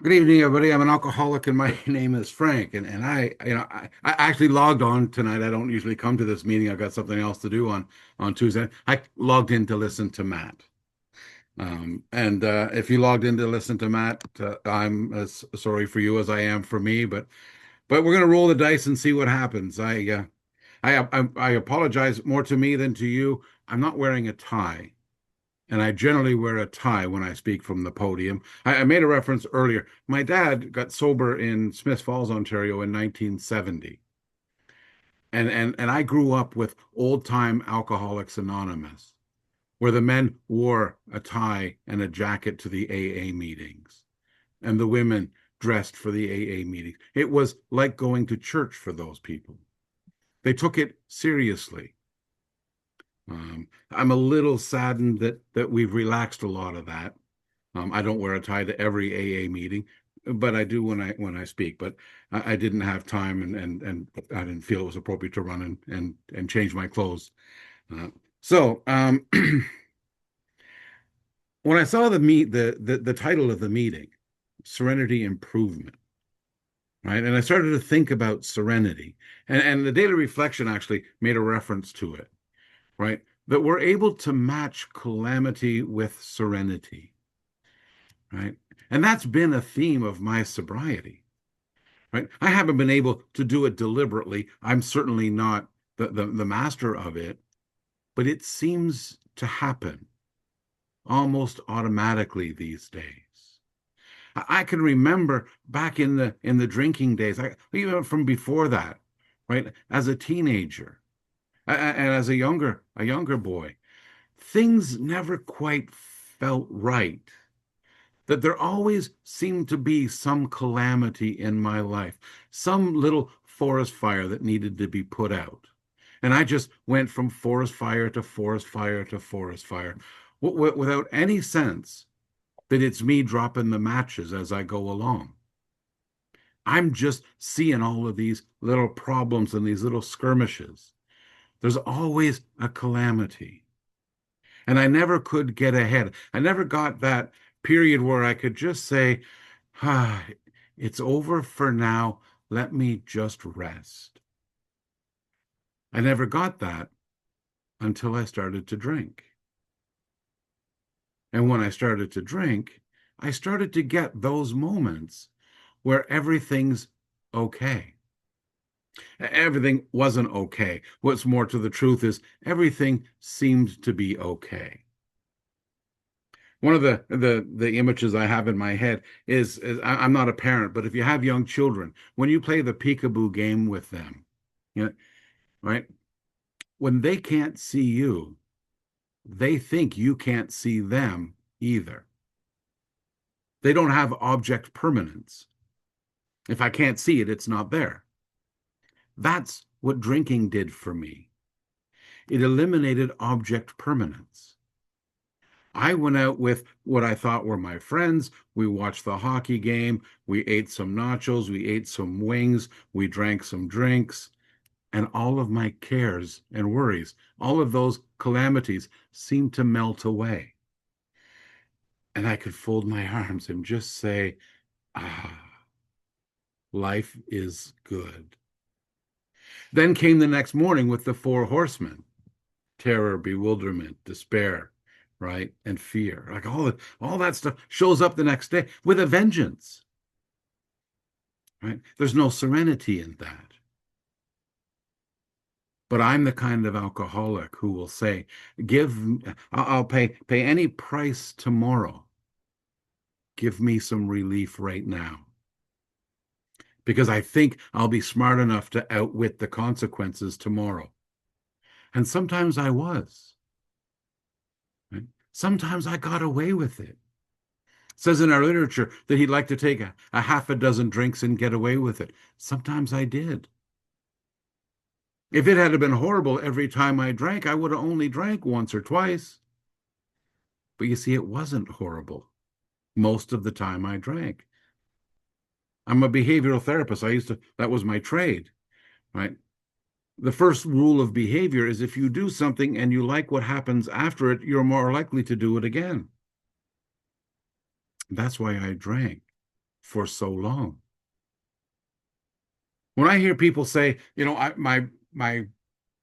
Good evening, everybody. I'm an alcoholic, and my name is Frank. And I actually logged on tonight. I don't usually come to this meeting. I've got something else to do on Tuesday. I logged in to listen to Matt. And if you logged in to listen to Matt, I'm as sorry for you as I am for me. But we're gonna roll the dice and see what happens. I apologize more to me than to you. I'm not wearing a tie. And I generally wear a tie when I speak from the podium. I made a reference earlier. My dad got sober in Smith Falls, Ontario in 1970. And I grew up with old time Alcoholics Anonymous, where the men wore a tie and a jacket to the AA meetings, and the women dressed for the AA meetings. It was like going to church for those people. They took it seriously. I'm a little saddened that we've relaxed a lot of that. I don't wear a tie to every AA meeting, but I do when I speak. But I didn't have time, and I didn't feel it was appropriate to run and change my clothes. Uh, so when I saw the title of the meeting, Serenity Improvement, right, and I started to think about serenity, and the daily reflection actually made a reference to it, right, that we're able to match calamity with serenity, right, and that's been a theme of my sobriety. Right? I haven't been able to do it deliberately. I'm certainly not the master of it, but it seems to happen almost automatically these days. I can remember back in the drinking days, even from before that, right? As a teenager and as a younger boy, things never quite felt right. That there always seemed to be some calamity in my life, some little forest fire that needed to be put out. And I just went from forest fire to forest fire to forest fire without any sense that it's me dropping the matches as I go along. I'm just seeing all of these little problems and these little skirmishes. There's always a calamity. And I never could get ahead. I never got that period where I could just say, ah, it's over for now. Let me just rest. I never got that until I started to drink. And when I started to drink, I started to get those moments where everything's okay. Everything wasn't okay. What's more to the truth is everything seemed to be okay. One of the images I have in my head is I'm not a parent, but if you have young children, when you play the peekaboo game with them, you know, right? When they can't see you, they think you can't see them either. They don't have object permanence. If I can't see it, it's not there. That's what drinking did for me. It eliminated object permanence. I went out with what I thought were my friends. We watched the hockey game. We ate some nachos. We ate some wings. We drank some drinks. And all of my cares and worries, all of those calamities seemed to melt away. And I could fold my arms and just say, ah, life is good. Then came the next morning with the four horsemen: terror, bewilderment, despair, right? And fear. Like all that stuff shows up the next day with a vengeance, right? There's no serenity in that. But I'm the kind of alcoholic who will say, give, I'll pay any price tomorrow. Give me some relief right now. Because I think I'll be smart enough to outwit the consequences tomorrow. And sometimes I was. Right? Sometimes I got away with it. It says in our literature that he'd like to take a half a dozen drinks and get away with it. Sometimes I did. If it had been horrible every time I drank, I would have only drank once or twice. But you see, it wasn't horrible most of the time I drank. I'm a behavioral therapist. That was my trade, right? The first rule of behavior is if you do something and you like what happens after it, you're more likely to do it again. That's why I drank. for so long. When I hear people say, my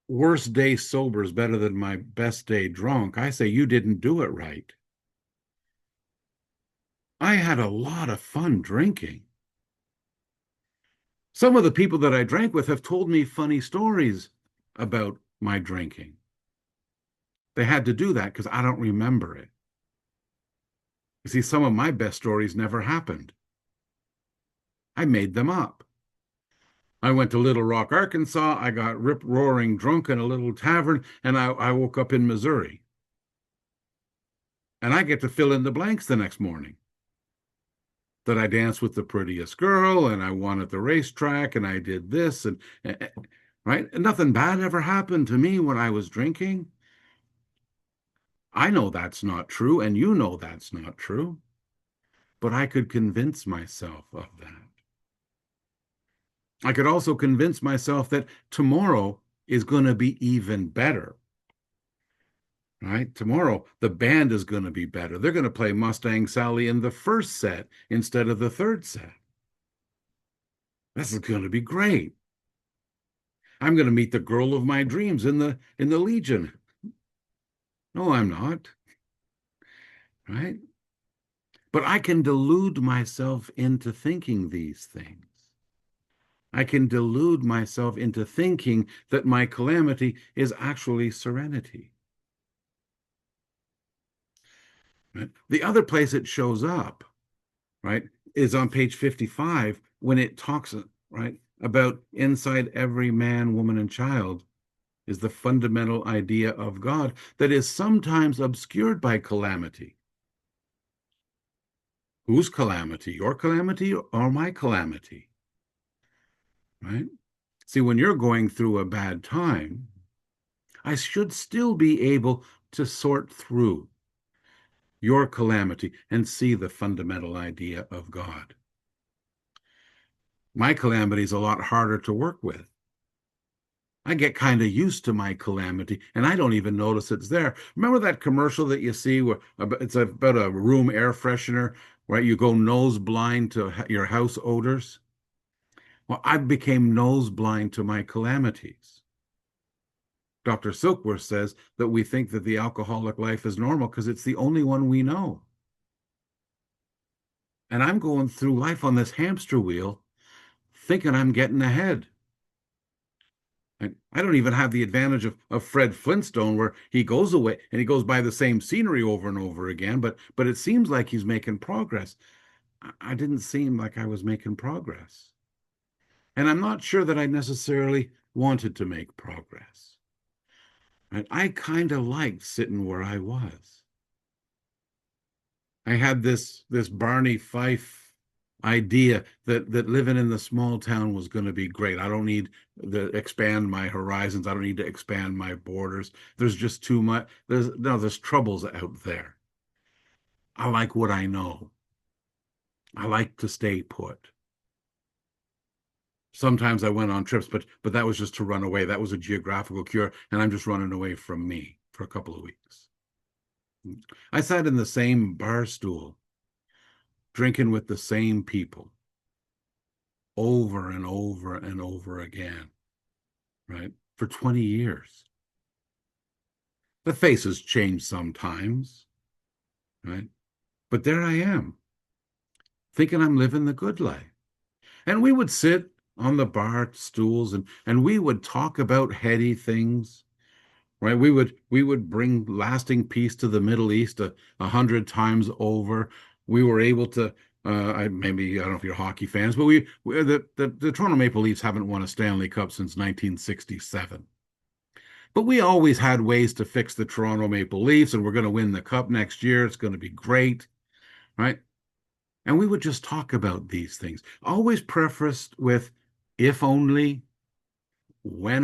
worst day sober is better than my best day drunk, I say, you didn't do it right. I had a lot of fun drinking. Some of the people that I drank with have told me funny stories about my drinking. They had to do that because I don't remember it. You see, some of my best stories never happened. I made them up. I went to Little Rock, Arkansas. I got rip-roaring drunk in a little tavern, and I woke up in Missouri. And I get to fill in the blanks the next morning. That I danced with the prettiest girl, and I won at the racetrack, and I did this, and right? And nothing bad ever happened to me when I was drinking. I know that's not true, and you know that's not true, but I could convince myself of that. I could also convince myself that tomorrow is going to be even better. Right? Tomorrow, the band is going to be better. They're going to play Mustang Sally in the first set instead of the third set. This is going to be great. I'm going to meet the girl of my dreams in the Legion. No, I'm not. Right? But I can delude myself into thinking these things. I can delude myself into thinking that my calamity is actually serenity. Right? The other place it shows up, right, is on page 55 when it talks, right, about inside every man, woman, and child is the fundamental idea of God that is sometimes obscured by calamity. Whose calamity? Your calamity or my calamity? Right? See, when you're going through a bad time, I should still be able to sort through your calamity and see the fundamental idea of God. My calamity is a lot harder to work with. I get kind of used to my calamity and I don't even notice it's there. Remember that commercial that you see where it's about a room air freshener, right? You go nose blind to your house odors. Well, I became nose blind to my calamities. Dr. Silkworth says that we think that the alcoholic life is normal because it's the only one we know. And I'm going through life on this hamster wheel thinking I'm getting ahead. I don't even have the advantage of Fred Flintstone, where he goes away and he goes by the same scenery over and over again, but it seems like he's making progress. I didn't seem like I was making progress. And I'm not sure that I necessarily wanted to make progress. I kind of liked sitting where I was. I had this Barney Fife idea that living in the small town was going to be great. I don't need to expand my horizons. I don't need to expand my borders. There's just too much. There's troubles out there. I like what I know. I like to stay put. Sometimes I went on trips, but that was just to run away. That was a geographical cure, and I'm just running away from me for a couple of weeks. I sat in the same bar stool, drinking with the same people over and over and over again, right? For 20 years. The faces change sometimes, right? But there I am, thinking I'm living the good life. And we would sit on the bar stools and we would talk about heady things, right? We would bring lasting peace to the Middle East 100 times over. We were able to maybe I don't know if you're hockey fans, but the Toronto Maple Leafs haven't won a Stanley Cup since 1967. But we always had ways to fix the Toronto Maple Leafs, and we're going to win the cup next year. It's going to be great, right? And we would just talk about these things, always prefaced with if only, when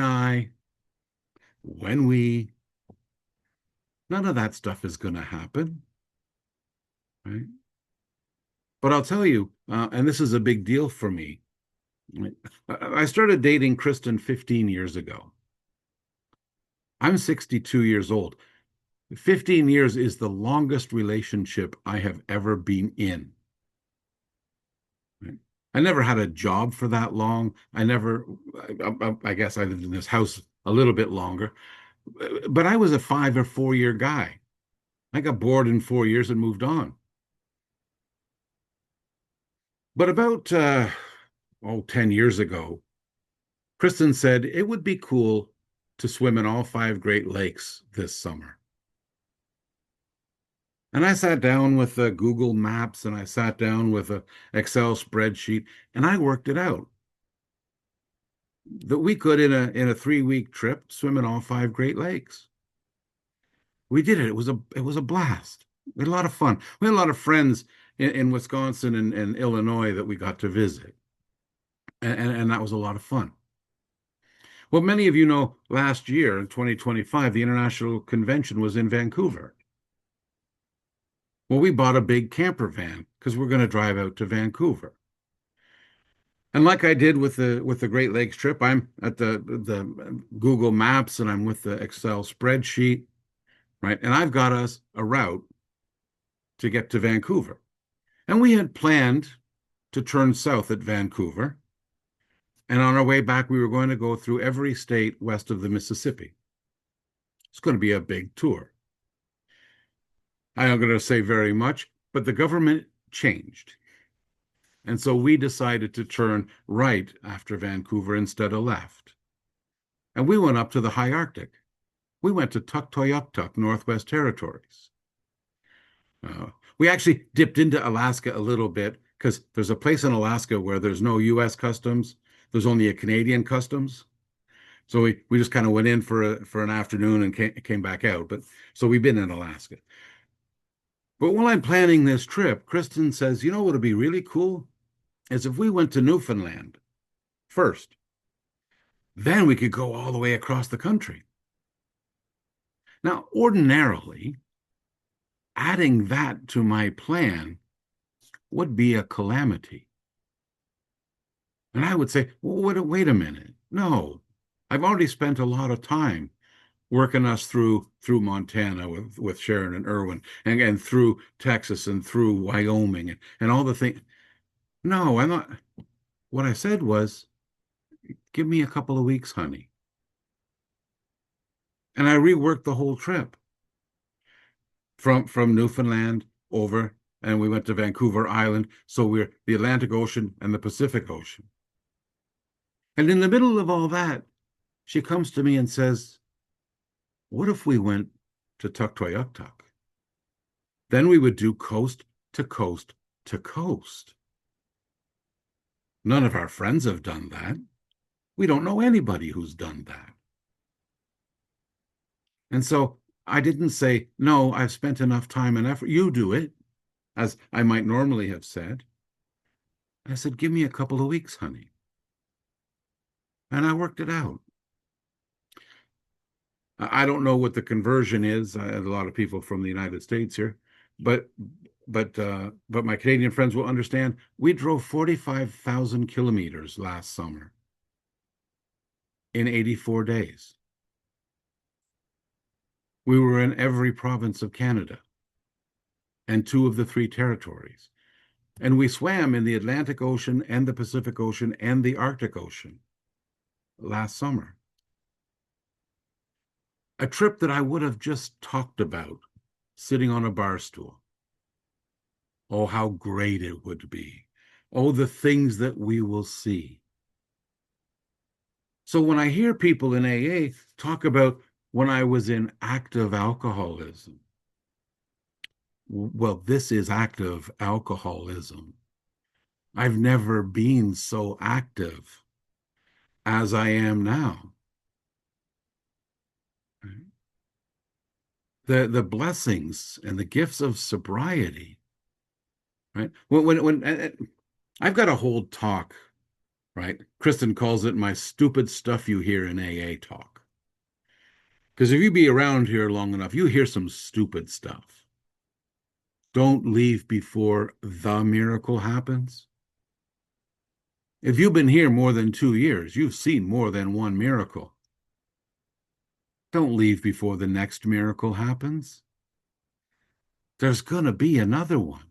we, none of that stuff is going to happen, right? But I'll tell you, and this is a big deal for me. I started dating Kristen 15 years ago. I'm 62 years old. 15 years is the longest relationship I have ever been in. Right? I never had a job for that long. I guess I lived in this house a little bit longer, but I was a 5 or 4 year guy. I got bored in 4 years and moved on. But about 10 years ago, Kristen said it would be cool to swim in all five Great Lakes this summer. And I sat down with Google Maps and I sat down with a Excel spreadsheet and I worked it out that we could in a 3 week trip swim in all five Great Lakes. We did it. It was a blast. We had a lot of fun. We had a lot of friends in Wisconsin and Illinois that we got to visit, and that was a lot of fun. Well, many of you know last year in 2025, the International Convention was in Vancouver. Well, we bought a big camper van because we're going to drive out to Vancouver. And like I did with the Great Lakes trip, I'm at the Google Maps and I'm with the Excel spreadsheet, right? And I've got us a route to get to Vancouver. And we had planned to turn south at Vancouver. And on our way back, we were going to go through every state west of the Mississippi. It's going to be a big tour. I'm not going to say very much, but the government changed. And so we decided to turn right after Vancouver instead of left. And we went up to the high Arctic. We went to Tuktoyaktuk, Northwest Territories. We actually dipped into Alaska a little bit because there's a place in Alaska where there's no U.S. customs. There's only a Canadian customs. So we just kind of went in for an afternoon and came back out. But so we've been in Alaska. But while I'm planning this trip, Kristen says, you know what would be really cool is if we went to Newfoundland first. Then we could go all the way across the country. Now, ordinarily, adding that to my plan would be a calamity. And I would say, well, wait a minute. No, I've already spent a lot of time working us through Montana with Sharon and Irwin, and through Texas and through Wyoming and all the things. No, I'm not. What I said was, give me a couple of weeks, honey. And I reworked the whole trip from Newfoundland over, and we went to Vancouver Island. So we're the Atlantic Ocean and the Pacific Ocean. And in the middle of all that, she comes to me and says, what if we went to Tuktoyaktuk? Then we would do coast to coast to coast. None of our friends have done that. We don't know anybody who's done that. And so I didn't say, no, I've spent enough time and effort. You do it, as I might normally have said. I said, give me a couple of weeks, honey. And I worked it out. I don't know what the conversion is. I have a lot of people from the United States here, but my Canadian friends will understand. We drove 45,000 kilometers last summer in 84 days. We were in every province of Canada and 2 of the 3 territories. And we swam in the Atlantic Ocean and the Pacific Ocean and the Arctic Ocean last summer. A trip that I would have just talked about sitting on a bar stool. Oh, how great it would be. Oh, the things that we will see. So when I hear people in AA talk about when I was in active alcoholism, well, this is active alcoholism. I've never been so active as I am now. The blessings and the gifts of sobriety, right? When I've got a whole talk, right? Kristen calls it my stupid stuff you hear in AA talk. Because if you be around here long enough, you hear some stupid stuff. Don't leave before the miracle happens. If you've been here more than 2 years, you've seen more than one miracle. Don't leave before the next miracle happens. There's going to be another one,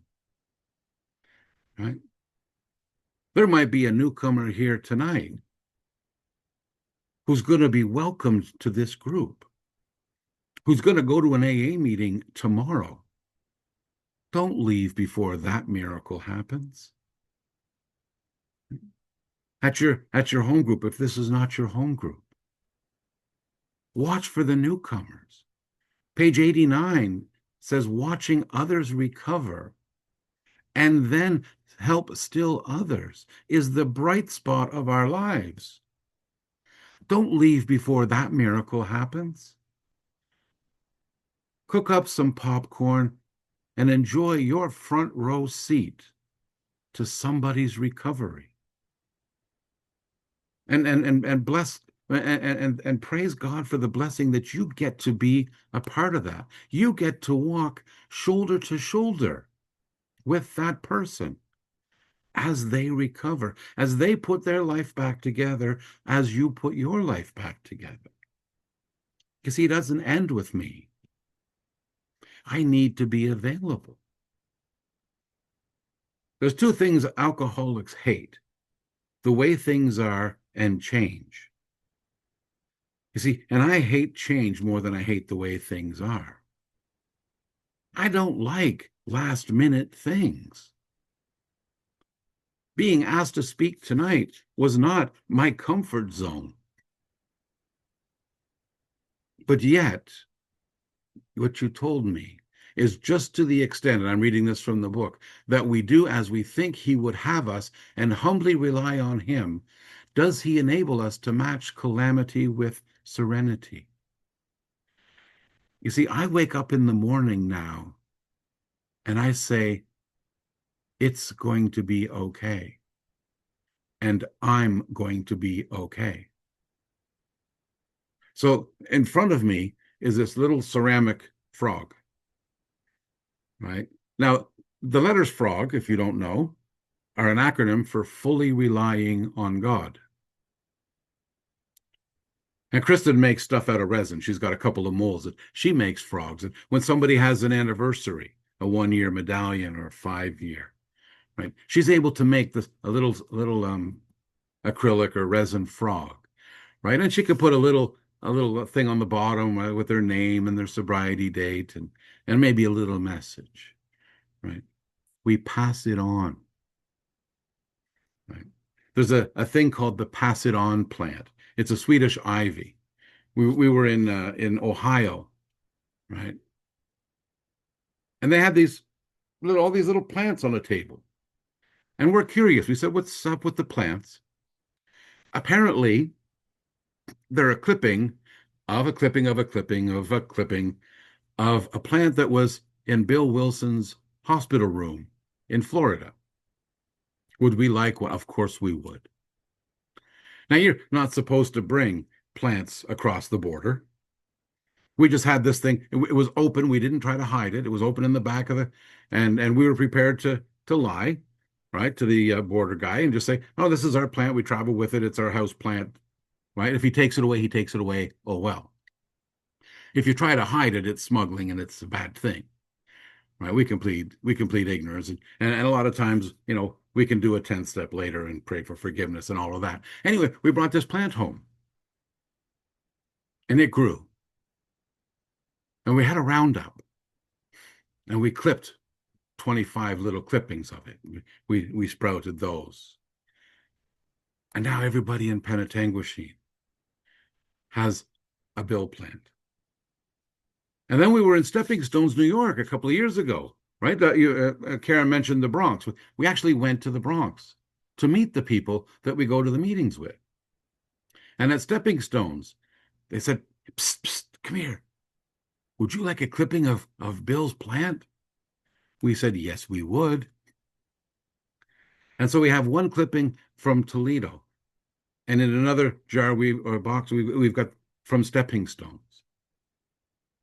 right? There might be a newcomer here tonight who's going to be welcomed to this group, who's going to go to an AA meeting tomorrow. Don't leave before that miracle happens. At your home group, if this is not your home group, watch for the newcomers. Page 89 says watching others recover and then help still others is the bright spot of our lives. Don't leave before that miracle happens. Cook up some popcorn and enjoy your front row seat to somebody's recovery. And bless and praise God for the blessing that you get to be a part of that. You get to walk shoulder to shoulder with that person as they recover, as they put their life back together, as you put your life back together. Because he doesn't end with me. I need to be available. There's two things alcoholics hate: the way things are and change. You see, and I hate change more than I hate the way things are. I don't like last minute things. Being asked to speak tonight was not my comfort zone. But yet, what you told me is just to the extent, and I'm reading this from the book, that we do as we think he would have us and humbly rely on him, does he enable us to match calamity with serenity. You see, I wake up in the morning now and I say, it's going to be okay. And I'm going to be okay. So in front of me is this little ceramic frog, right? Now, the letters FROG, if you don't know, are an acronym for fully relying on God. And Kristen makes stuff out of resin. She's got a couple of molds that she makes frogs. And when somebody has an anniversary, a 1-year medallion or a 5-year, right? She's able to make this a little acrylic or resin frog, right? And she could put a little thing on the bottom, right, with their name and their sobriety date and maybe a little message, right? We pass it on, right? There's a thing called the pass it on plant. It's a Swedish ivy. We were in Ohio, right? And they had all these little plants on the table. And we're curious. We said, what's up with the plants? Apparently, they're a clipping of a clipping of a clipping of a clipping of a plant that was in Bill Wilson's hospital room in Florida. Would we like one? Of course we would. Now, you're not supposed to bring plants across the border. We just had this thing. It was open. We didn't try to hide it. It was open in the back of and we were prepared to lie, right, to the border guy and just say, oh, this is our plant. We travel with it. It's our house plant, right? If he takes it away, he takes it away. Oh, well. If you try to hide it, it's smuggling and it's a bad thing, right? We can plead ignorance. And a lot of times, we can do a 10 step later and pray for forgiveness and all of that. Anyway, we brought this plant home and it grew. And we had a roundup and we clipped 25 little clippings of it. We sprouted those. And now everybody in Penetanguishene has a bill plant. And then we were in Stepping Stones, New York a couple of years ago, right? Karen mentioned the Bronx. We actually went to the Bronx to meet the people that we go to the meetings with. And at Stepping Stones, they said, psst, psst, come here. Would you like a clipping of Bill's plant? We said, yes, we would. And so we have one clipping from Toledo. And in another jar or box, we've got from Stepping Stones.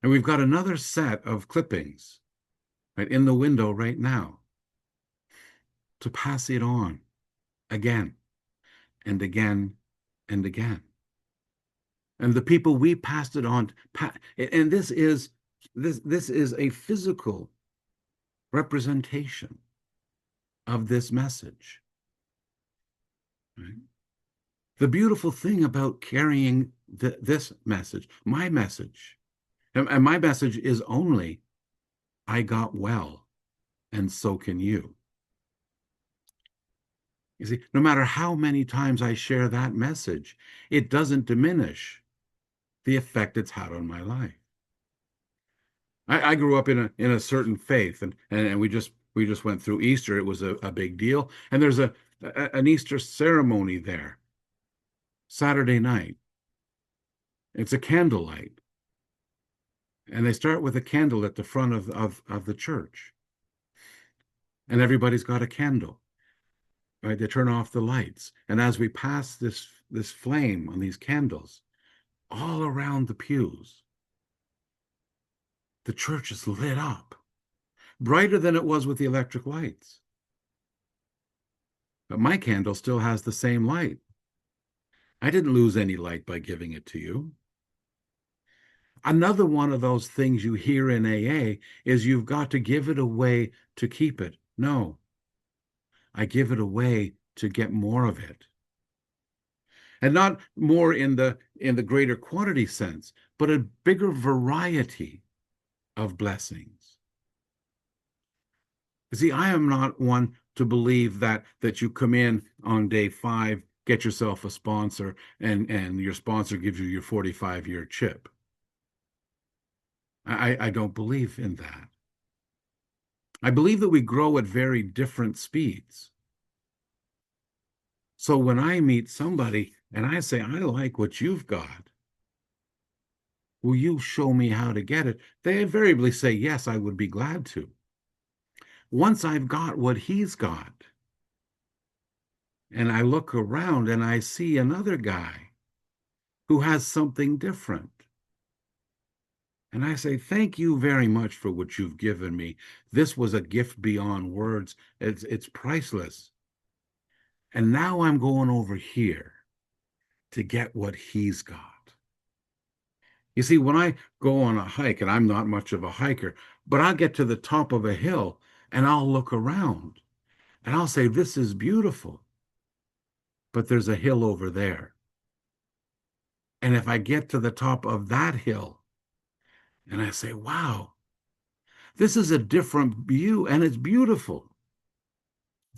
And we've got another set of clippings right in the window right now to pass it on again and again and again. And the people we passed it on, and this is a physical representation of this message. Right? The beautiful thing about carrying this message, and my message is only, I got well, and so can you. You see, no matter how many times I share that message, it doesn't diminish the effect it's had on my life. I grew up in a certain faith, and we just went through Easter. It was a big deal, and there's an Easter ceremony there Saturday night. It's a candlelight, and they start with a candle at the front of the church, and everybody's got a candle. Right? They turn off the lights, and as we pass this flame on these candles all around the pews, the church is lit up, brighter than it was with the electric lights. But my candle still has the same light. I didn't lose any light by giving it to you. Another one of those things you hear in AA is you've got to give it away to keep it. No, I give it away to get more of it. And not more in the greater quantity sense, but a bigger variety of blessings. You see, I am not one to believe that you come in on day 5, get yourself a sponsor, and your sponsor gives you your 45-year chip. I don't believe in that. I believe that we grow at very different speeds. So when I meet somebody and I say, I like what you've got, will you show me how to get it? They invariably say, yes, I would be glad to. Once I've got what he's got, and I look around and I see another guy who has something different, and I say, thank you very much for what you've given me. This was a gift beyond words. It's priceless. And now I'm going over here to get what he's got. You see, when I go on a hike, and I'm not much of a hiker, but I'll get to the top of a hill and I'll look around and I'll say, this is beautiful, but there's a hill over there. And if I get to the top of that hill and I say, wow, this is a different view and it's beautiful.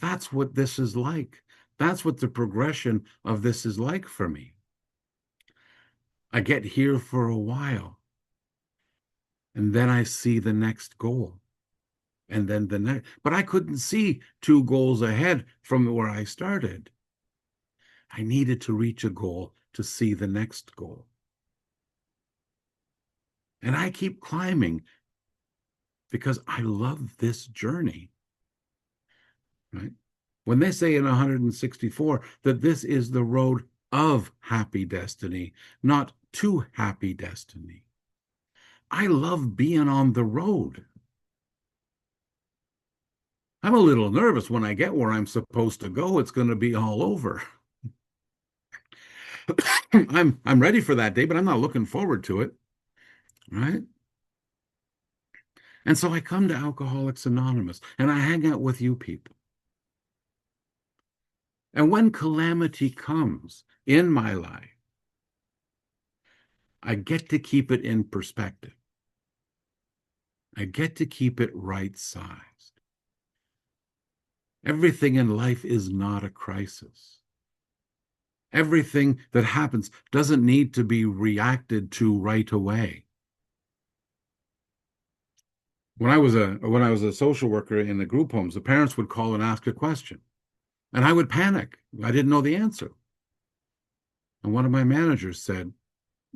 That's what this is like. That's what the progression of this is like for me. I get here for a while, and then I see the next goal, and then the next. But I couldn't see 2 goals ahead from where I started. I needed to reach a goal to see the next goal. And I keep climbing because I love this journey, right? When they say in 164 that this is the road of happy destiny, not to happy destiny. I love being on the road. I'm a little nervous when I get where I'm supposed to go. It's going to be all over. I'm ready for that day, but I'm not looking forward to it, right? And so I come to Alcoholics Anonymous and I hang out with you people. And when calamity comes in my life, I get to keep it in perspective. I get to keep it right-sized. Everything in life is not a crisis. Everything that happens doesn't need to be reacted to right away. When I was a social worker in the group homes, the parents would call and ask a question, and I would panic. I didn't know the answer. And one of my managers said,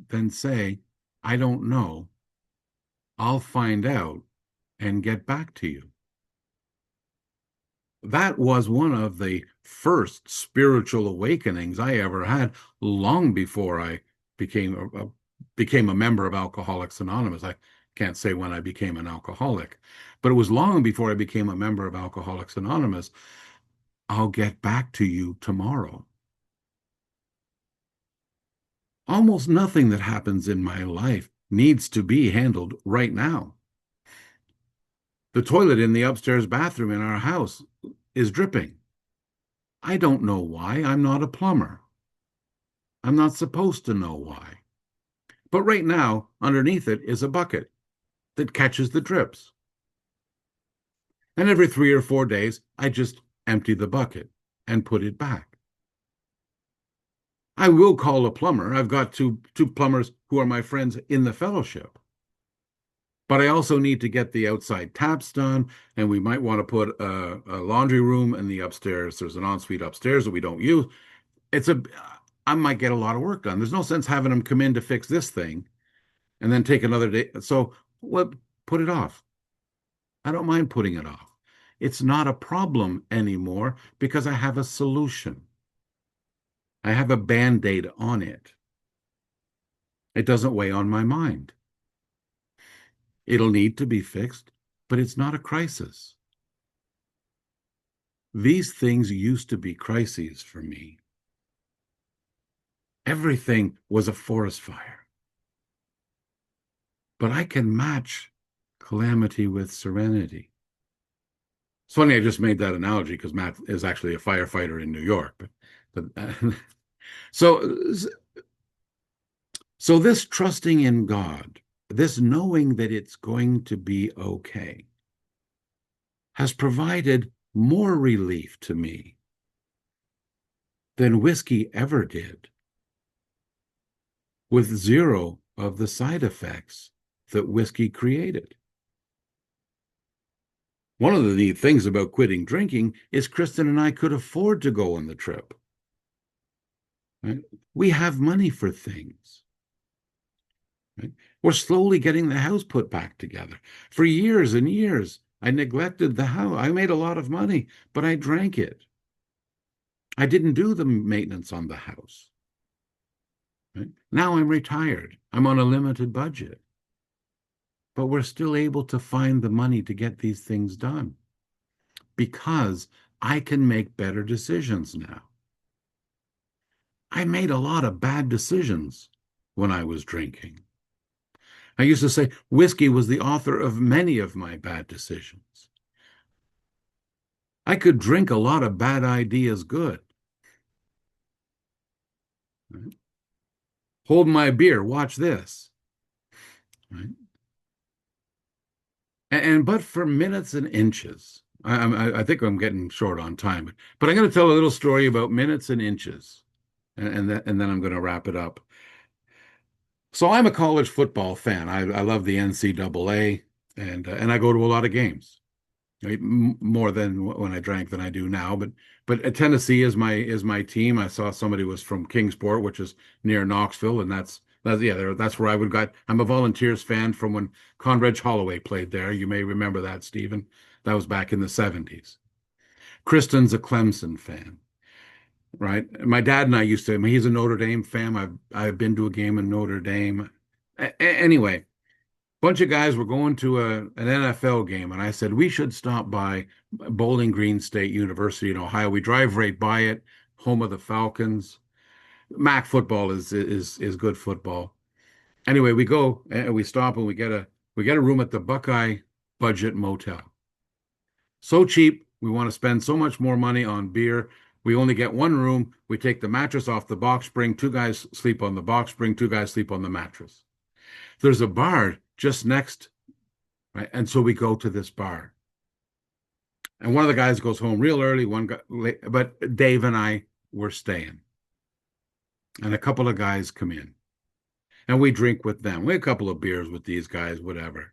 then say, I don't know. I'll find out and get back to you. That was one of the first spiritual awakenings I ever had, long before I became a member of Alcoholics Anonymous. I can't say when I became an alcoholic, but it was long before I became a member of Alcoholics Anonymous. I'll get back to you tomorrow. Almost nothing that happens in my life needs to be handled right now. The toilet in the upstairs bathroom in our house is dripping. I don't know why. I'm not a plumber. I'm not supposed to know why. But right now, underneath it is a bucket that catches the drips. And every 3 or 4 days, I just empty the bucket and put it back. I will call a plumber. I've got two plumbers who are my friends in the fellowship. But I also need to get the outside taps done, and we might want to put a laundry room in the upstairs. There's an ensuite upstairs that we don't use. It's a, I might get a lot of work done. There's no sense having them come in to fix this thing and then take another day. So what? Put it off. I don't mind putting it off. It's not a problem anymore because I have a solution. I have a band-aid on it. It doesn't weigh on my mind. It'll need to be fixed, but it's not a crisis. These things used to be crises for me. Everything was a forest fire. But I can match calamity with serenity. It's funny I just made that analogy because Matt is actually a firefighter in New York. So, so this trusting in God, this knowing that it's going to be okay, has provided more relief to me than whiskey ever did, with zero of the side effects that whiskey created. One of the neat things about quitting drinking is Kristen and I could afford to go on the trip. Right? We have money for things. Right? We're slowly getting the house put back together. For years and years, I neglected the house. I made a lot of money, but I drank it. I didn't do the maintenance on the house. Right? Now I'm retired. I'm on a limited budget. But we're still able to find the money to get these things done because I can make better decisions now. I made a lot of bad decisions when I was drinking. I used to say whiskey was the author of many of my bad decisions. I could drink a lot of bad ideas good. Right? Hold my beer, watch this. Right? But for minutes and inches, I think I'm getting short on time, but I'm going to tell a little story about minutes and inches, and then I'm going to wrap it up. So I'm a college football fan. I love the NCAA, and I go to a lot of games, right? More than when I drank than I do now. But Tennessee is my team. I saw somebody was from Kingsport, which is near Knoxville, and that's yeah, that's where I would got. I'm a Volunteers fan from when Conrad Holloway played there. You may remember that, Stephen. That was back in the 70s. Kristen's a Clemson fan, right? My dad and I used to. I mean, he's a Notre Dame fan. I've been to a game in Notre Dame. Anyway, bunch of guys were going to an NFL game, and I said we should stop by Bowling Green State University in Ohio. We drive right by it, home of the Falcons. MAC football is good football. Anyway, we go and we stop and we get a room at the Buckeye Budget Motel. So cheap, we want to spend so much more money on beer. We only get one room. We take the mattress off the box spring. Two guys sleep on the box spring. Two guys sleep on the mattress. There's a bar just next, right? And so we go to this bar. And one of the guys goes home real early, one guy late, but Dave and I were staying. And a couple of guys come in. And we drink with them. We had a couple of beers with these guys, whatever.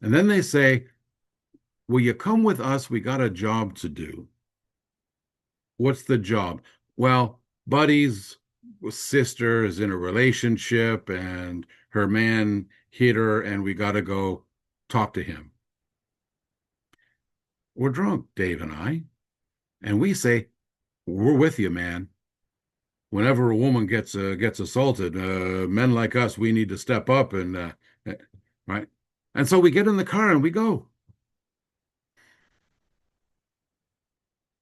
And then they say, will you come with us? We got a job to do. What's the job? Well, Buddy's sister is in a relationship and her man hit her, and we got to go talk to him. We're drunk, Dave and I. And we say, we're with you, man. Whenever a woman gets assaulted, men like us, we need to step up and right. And so we get in the car and we go.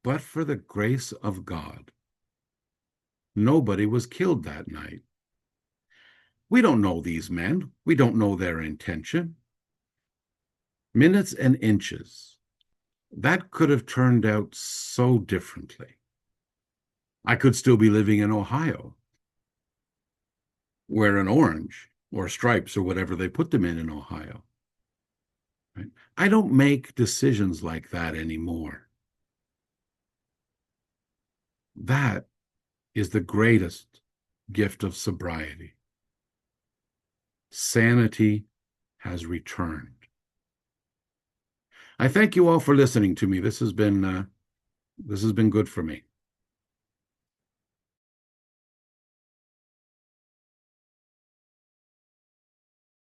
But for the grace of God, nobody was killed that night. We don't know these men. We don't know their intention. Minutes and inches. That could have turned out so differently. I could still be living in Ohio, wearing orange or stripes or whatever they put them in Ohio. Right? I don't make decisions like that anymore. That is the greatest gift of sobriety. Sanity has returned. I thank you all for listening to me. This has been good for me.